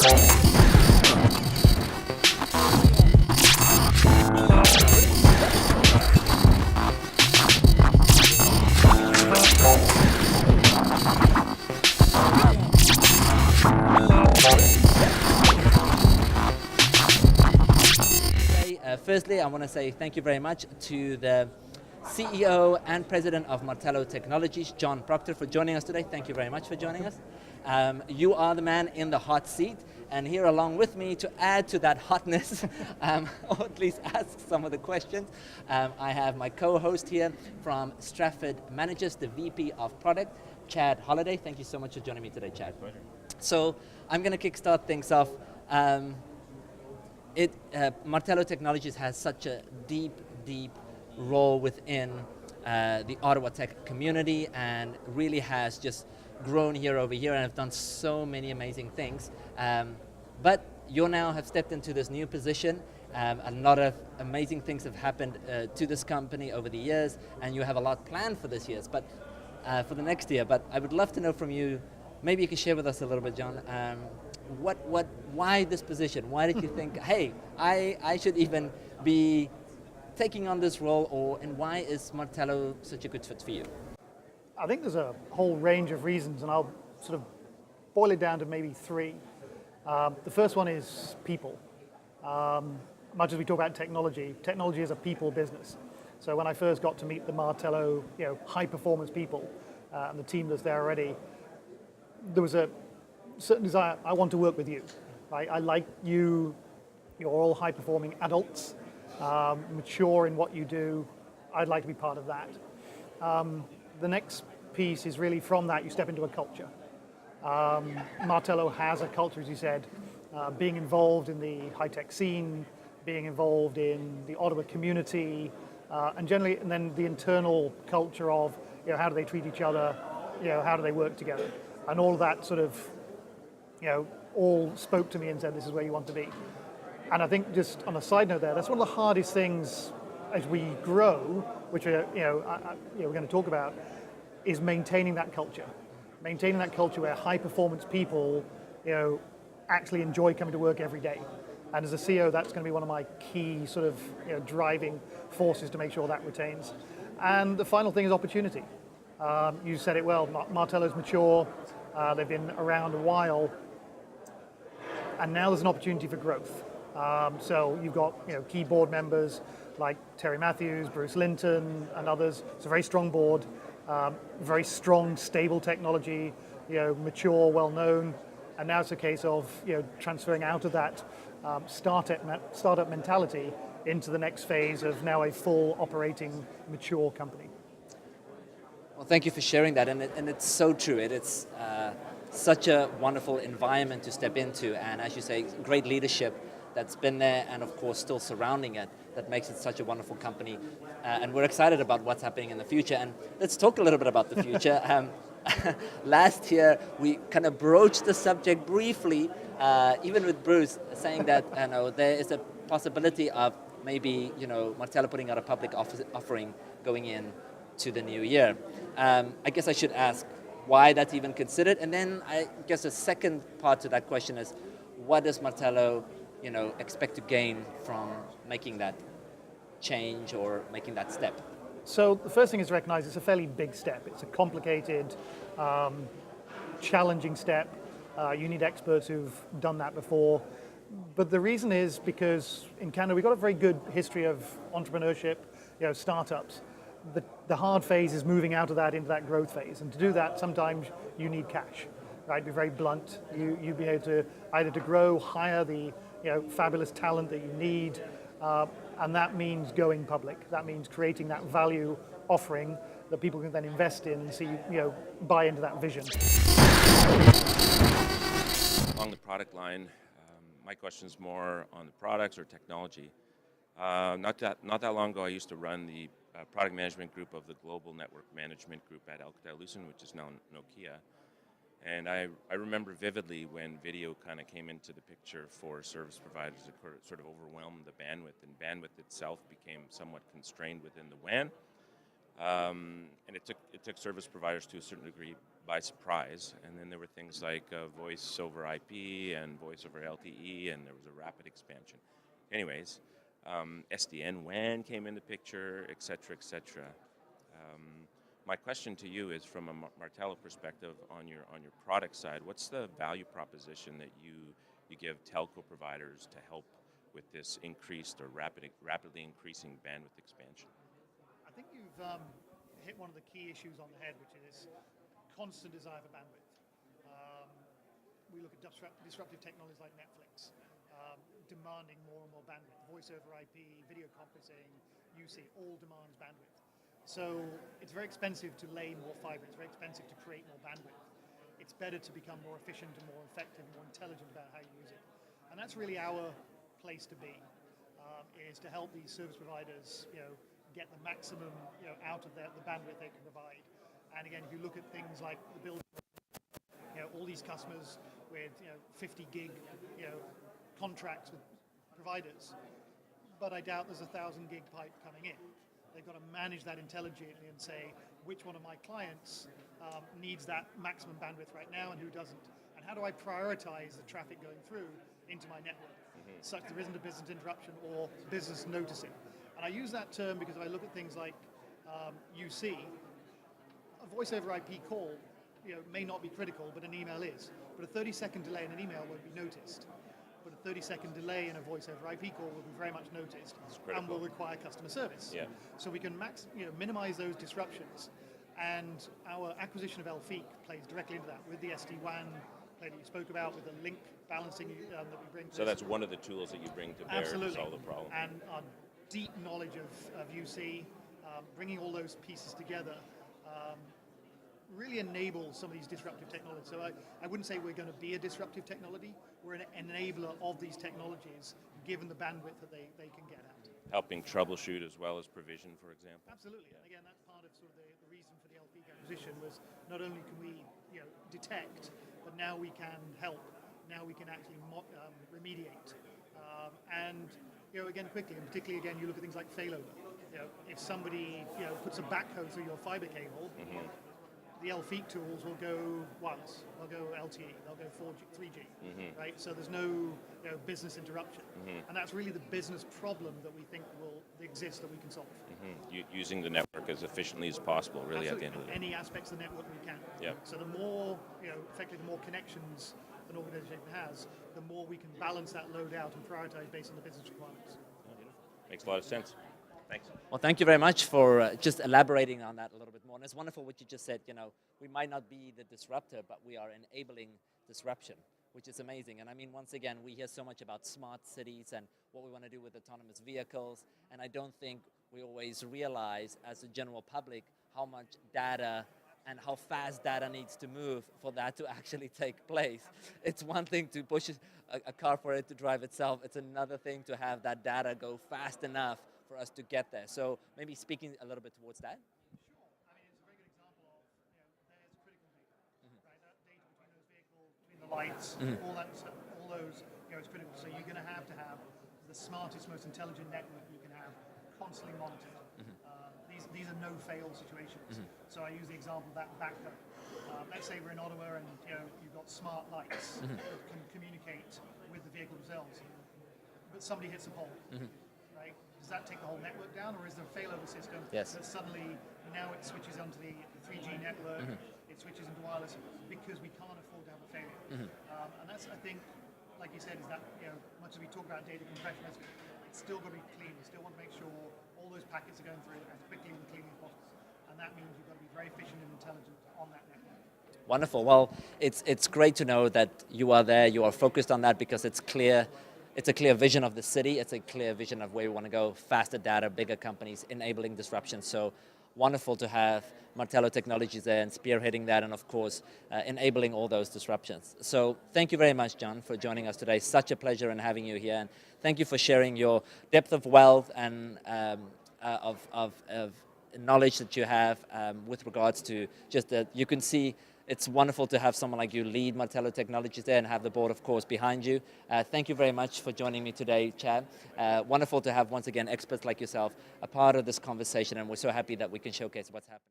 Firstly, I want to say thank you very much to the CEO and President of Martello Technologies, John Proctor, for joining us today. Thank you very much for joining us. You are the man in the hot seat, and here along with me to add to that hotness, or at least ask some of the questions, I have my co-host here from Stratford Managers, the VP of Product, Chad Holliday. Thank you so much for joining me today, Chad. Pleasure. So I'm going to kickstart things off. Martello Technologies has such a deep role within the Ottawa tech community, and really has just grown year over year and have done so many amazing things. But you now have stepped into this new position. A lot of amazing things have happened to this company over the years, and you have a lot planned for this year, but for the next year. But I would love to know from you, maybe you could share with us a little bit, John, why this position? Why did you think, hey, I should even be taking on this role, and why is Martello such a good fit for you? I think there's a whole range of reasons, and I'll sort of boil it down to maybe three. The first one is people. Much as we talk about technology is a people business. So when I first got to meet the Martello, high performance people and the team that's there already, there was a certain desire. I want to work with you. I like you. You're all high performing adults, mature in what you do. I'd like to be part of that. The next piece is really from that you step into a culture. Martello has a culture, as you said, being involved in the high-tech scene, being involved in the Ottawa community, and then the internal culture of how do they treat each other, how do they work together, and all of that sort of all spoke to me and said this is where you want to be. And I think, just on a side note there, that's one of the hardest things as we grow, which we're going to talk about, is maintaining that culture. Maintaining that culture where high performance people actually enjoy coming to work every day. And as a CEO, that's going to be one of my key sort of driving forces to make sure that retains. And the final thing is opportunity. You said it well, Martello's mature, they've been around a while, and now there's an opportunity for growth. So you've got key board members like Terry Matthews, Bruce Linton, and others. It's a very strong board, very strong, stable technology, mature, well-known, and now it's a case of transferring out of that startup mentality into the next phase of now a full operating, mature company. Well, thank you for sharing that, and it's so true. It's such a wonderful environment to step into, and as you say, great leadership that's been there, and of course still surrounding it, that makes it such a wonderful company. And we're excited about what's happening in the future. And let's talk a little bit about the future. Last year, we kind of broached the subject briefly, even with Bruce, saying that there is a possibility of maybe Martello putting out a public offering going in to the new year. I guess I should ask why that's even considered, and then I guess the second part to that question is, what does Martello expect to gain from making that change or making that step? So the first thing is to recognize it's a fairly big step. It's a complicated, challenging step. You need experts who've done that before. But the reason is because in Canada, we've got a very good history of entrepreneurship, startups. The hard phase is moving out of that into that growth phase. And to do that, sometimes you need cash, right? Be very blunt. You be able to either to grow, hire the fabulous talent that you need, and that means going public. That means creating that value offering that people can then invest in and see, buy into that vision. Along the product line, my question is more on the products or technology. Not that long ago, I used to run the product management group of the global network management group at Alcatel-Lucent, which is now Nokia. And I remember vividly when video kind of came into the picture for service providers. It sort of overwhelmed the bandwidth, and bandwidth itself became somewhat constrained within the WAN. And it took service providers to a certain degree by surprise. And then there were things like voice over IP and voice over LTE, and there was a rapid expansion. Anyways, SDN WAN came in the picture, et cetera, et cetera. My question to you is, from a Martello perspective, on your product side, what's the value proposition that you give telco providers to help with this increased or rapidly increasing bandwidth expansion? I think you've hit one of the key issues on the head, which is constant desire for bandwidth. We look at disruptive technologies like Netflix, demanding more and more bandwidth. Voice over IP, video conferencing, UC, all demands bandwidth. So it's very expensive to lay more fiber. It's very expensive to create more bandwidth. It's better to become more efficient and more effective, more intelligent about how you use it. And that's really our place to be, is to help these service providers, get the maximum, out of the bandwidth they can provide. And again, if you look at things like the building, all these customers with 50 gig, contracts with providers, but I doubt there's 1,000 gig pipe coming in. They've got to manage that intelligently and say which one of my clients needs that maximum bandwidth right now and who doesn't. And how do I prioritize the traffic going through into my network such there isn't a business interruption or business noticing. And I use that term because if I look at things like UC, a voice over IP call may not be critical, but an email is. But a 30-second delay in an email won't be noticed. But a 30-second delay in a voice over IP call will be very much noticed and will require customer service. Yeah. So we can minimize those disruptions. And our acquisition of Elfiq plays directly into that with the SD-WAN play that you spoke about, with the link balancing that we bring. So that's one of the tools that you bring to bear to solve the problem. And our deep knowledge of UC, bringing all those pieces together, really enables some of these disruptive technologies. So I wouldn't say we're going to be a disruptive technology. We're an enabler of these technologies, given the bandwidth that they can get at. Helping troubleshoot as well as provision, for example. Absolutely. And again, that's part of sort of the reason for the Elfiq acquisition was not only can we detect, but now we can help. Now we can actually remediate. And again, quickly, and particularly again, you look at things like failover. If somebody puts a backhoe through your fiber cable, the Elfiq tools will go wireless, they'll go LTE, they'll go 4G, 3G, right? So there's no business interruption. And that's really the business problem that we think will exist that we can solve. Using the network as efficiently as possible, really. Absolutely. At the end of the day. Any aspects of the network we can. Yeah. So the more, effectively the more connections an organization has, the more we can balance that load out and prioritize based on the business requirements. Makes a lot of sense. Thanks. Well, thank you very much for just elaborating on that a little bit more. And it's wonderful what you just said. We might not be the disruptor, but we are enabling disruption, which is amazing. And I mean, once again, we hear so much about smart cities and what we want to do with autonomous vehicles. And I don't think we always realize as a general public how much data and how fast data needs to move for that to actually take place. It's one thing to push a car for it to drive itself. It's another thing to have that data go fast enough for us to get there. So maybe speaking a little bit towards that. Sure. I mean, it's a very good example of, there's critical data, right? That data between those vehicles, between the lights, all that stuff, all those, is critical. So you're going to have the smartest, most intelligent network you can have constantly monitored. These are no-fail situations. So I use the example of that backhoe. Let's say we're in Ottawa and you've got smart lights that can communicate with the vehicle themselves, but somebody hits a pole. Right? Does that take the whole network down, or is there a failover system that suddenly now it switches onto the 3G network, it switches into wireless because we can't afford to have a failure? And that's, I think, like you said, is that much as we talk about data compression, it's still got to be clean. We still want to make sure all those packets are going through as quickly and cleanly as possible, and that means you've got to be very efficient and intelligent on that network. Wonderful. Well, it's great to know that you are there, you are focused on that, because it's clear. It's a clear vision of the city. It's a clear vision of where we want to go. Faster data, bigger companies, enabling disruption. So wonderful to have Martello Technologies there and spearheading that, and of course, enabling all those disruptions. So thank you very much, John, for joining us today. Such a pleasure in having you here. And thank you for sharing your depth of wealth and of knowledge that you have with regards to just that you can see. It's wonderful to have someone like you lead Martello Technologies there and have the board, of course, behind you. Thank you very much for joining me today, Chad. Wonderful to have, once again, experts like yourself a part of this conversation, and we're so happy that we can showcase what's happening.